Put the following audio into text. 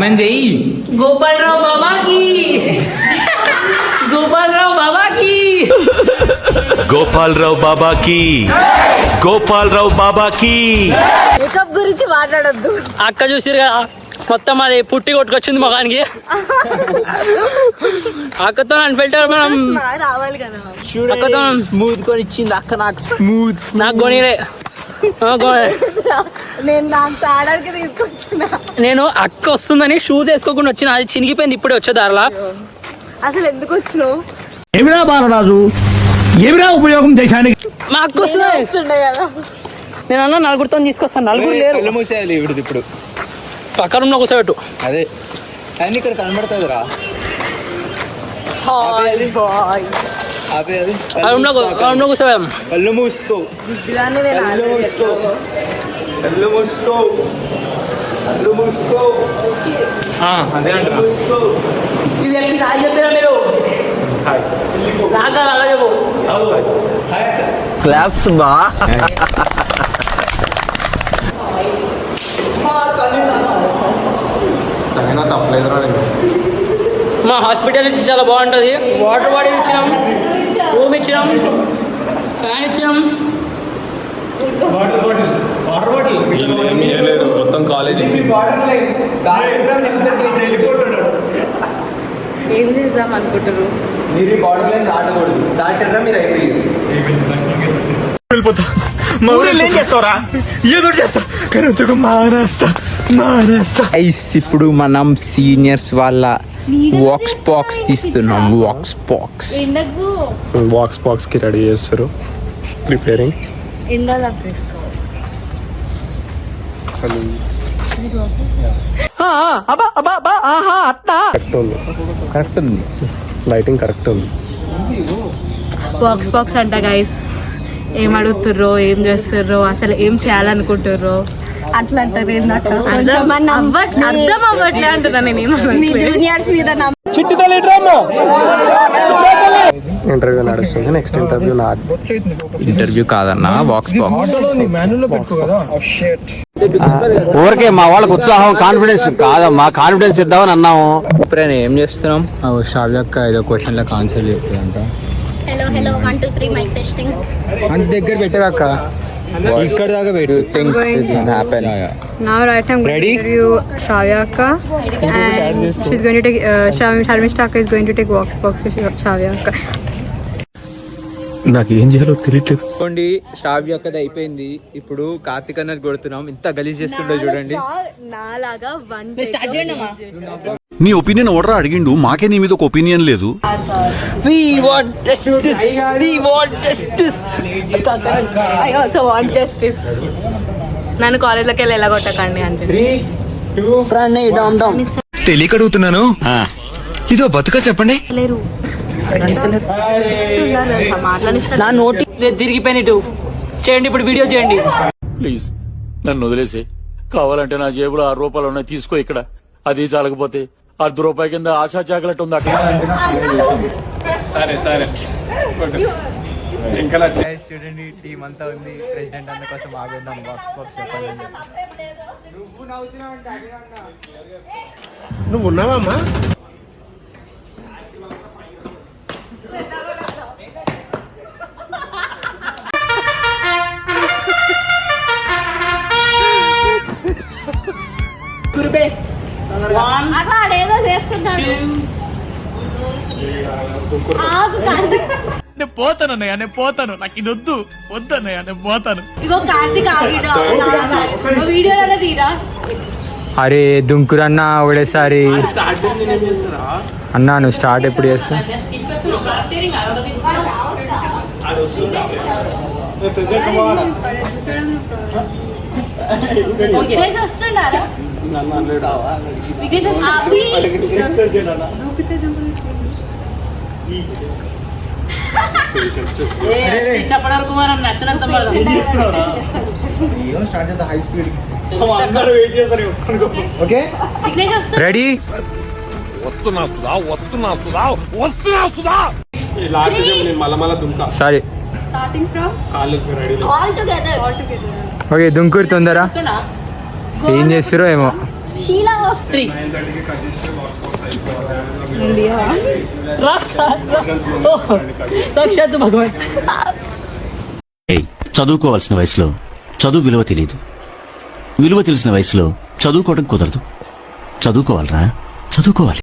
స్నానం చెయ్యి. గోపాలరావు బాబాకి గోపాలరావు బాబాకి గోపాలరావు బాబాకి గోపాలరావు బాబాకి. మేకప్ గురించి మాట్లాడొద్దు. అక్క చూసిరు కదా మొత్తం అది పుట్టి కొట్టుకొచ్చింది మొగానికి. అక్కతో నన్ను ఫిల్టర్ మనం రావాలి కదా. అక్కతో స్మూత్ కొని ఇచ్చింది అక్క, నాకు స్మూత్. నాకు కొనిరే నేను నాకు తాడానికి తీసుకొచ్చిన. నేను అక్క వస్తుందని షూస్ వేసుకోకుండా వచ్చిన, అది చినిగిపోయింది ఇప్పుడే వచ్చే దారిలా. అసలు ఎందుకు వచ్చినావు? ఏమిరా బాలరాజు, ఏమిరా ఉపయోగం దేశానికి? మా అక్క వస్తుండే కదా. నేను అన్న నలుగురితో తీసుకొస్తాను, నలుగురు లేరు. కళ్ళు మూసేయాలి ఇప్పుడు. ఇప్పుడు పక్క రూమ్ లో కూర్చోబెట్టు. అదే కానీ ఇక్కడ కనబడుతుందిరా. రూమ్ లో కూర్చోబెం. కళ్ళు మూసుకో, ఇదాన్ని నేను కళ్ళు మూసుకో, కళ్ళు మూసుకో, కళ్ళు మూసుకో. అదే అంటారా? ఈ వ్యక్తికి హాయ్ చెప్పారా మీరు? నాకు అలా చెప్పు. క్లాప్స్ బా. మా హాస్పిటాలిటీ చాలా బాగుంటుంది. వాటర్ బాటిల్ ఇచ్చినాం, రూమ్ ఇచ్చినాం, ఫ్యాన్ ఇచ్చినాం. మొత్తం కాలేజ్ ఏం చేద్దాం అనుకుంటారు? మీరు బార్డర్ లైన్ దాటకూడదు. దాటారా మీరు అయిపోయింది. వెళ్ళిపోతా. మా ఊళ్ళో ఏం చేస్తావురా? ఏదో చేస్తా కానీ మానేస్తా. ఇప్పుడు మనం సీనియర్స్ వాళ్ళ వాక్స్ పాక్స్ తీస్తున్నాం. వాక్స్ పాక్స్ వాక్స్ బాక్స్ కి రెడీ చేస్తారు. ప్రిపేరింగ్ ఇందాక తీసుకో. కరెక్ట్ ఉంది. లైటింగ్ కరెక్ట్ ఉంది. బాక్స్ అంట గైస్. ఏం అడుగుతుర్రో, ఏం చేస్తుర్రో, అసలు ఏం చేయాలనుకుంటుర్రో అట్లా అంటారు. అర్థం అవ్వట్లే అంటున్నా నేను. జూనియర్స్ మీద ఇంటర్వ్యూ నడుస్తుంది. నెక్స్ట్ ఇంటర్వ్యూ నాది. ఇంటర్వ్యూ కాదన్నా, వాక్స్ బాక్స్. ఊరికే మా వాళ్ళకి ఉత్సాహం, కాన్ఫిడెన్స్ కాదమ్మా, కాన్ఫిడెన్స్ ఇద్దామని అన్నాము. ఇప్పుడు ఏం చేస్తున్నాం? శ్రావ్య అక్క ఏదో క్వశ్చన్లకు ఆన్సర్ చెప్తుందంట. Hello, 1, 2, 3 mic testing. అంత దగ్గర పెట్టాక ఇక్కడ దాకా పెట్టు. Think happen. Now right I'm going to interview Shravya Akka and she's going to take Sharmishta Akka is going to take walks box with Shravya Akka. నాకు ఏం చేయాలో తెలియట్లేదు. చూడండి, శ్రావ్య అక్కది అయిపోయింది. ఇప్పుడు కార్తిక్ అన్నది కొడుతున్నాం. ఇంత గలీజ్ చేస్తుండో చూడండి. నాలాగా స్టార్ట్ చేయండి అమ్మా. నీ ఒపీనియన్ ఓడరా అడిగిండు, మాకే నీ మీద ఒక ఒపీనియన్ లేదు. We want justice. We want justice. I also want justice. నన్ను కాలేజ్లోకి వెళ్ళి ఎలా కొట్టకండి అని చెప్పి. ప్రణయ్ డామ్ డామ్. తెలియక అడుగుతున్నాను, ఇదో బతుక చెప్పండి. లేరు మాట్లాడిస్తారు. నా నోటి తిరిగిపోయినట్టు చేయండి. ఇప్పుడు వీడియో చేయండి ప్లీజ్, నన్ను వదిలేసి. కావాలంటే నా జేబులో 6 రూపాయలు ఉన్నాయి, తీసుకో. ఇక్కడ అది చాలకపోతే 10 రూపాయల కింద ఆశా చాకలెట్ ఉంది అక్కడ. సరే ఇంకా చూడండి, టీం అంతా ఉంది. ప్రెసిడెంట్ అన్న కోసం ఆగేద్దాం. బాక్స్ బాక్స్ చెప్పండి. నువ్వు ఉన్నావమ్మా? అట్లా అడేదో చేస్తున్నాడు. నేను పోతానన్నయ్య, నేను పోతాను. నాకు ఇది వద్దన్నయ్య, నేను పోతాను. ఇగో కార్తీక్ ఆగిడు వీడియోలో తీరా. అరే దుంకురన్న ఒకటేసారి అన్నా. నువ్వు స్టార్ట్ ఎప్పుడు చేస్తా? వస్తున్నారా? ఇష్టపడారు కుమార్ అని నచ్చినంత రెడీ? సారీ. ఓకే దుంకూరు తొందర ఏం చేస్తారో ఏమో. షీలా వస్తుంది. 3 సాక్షాత్ భగవాన్. చదువుకోవాల్సిన వయసులో చదువు విలువ తెలియదు, విలువ తెలిసిన వయసులో చదువుకోవడం కుదరదు. చదువుకోవాలరా, చదువుకోవాలి.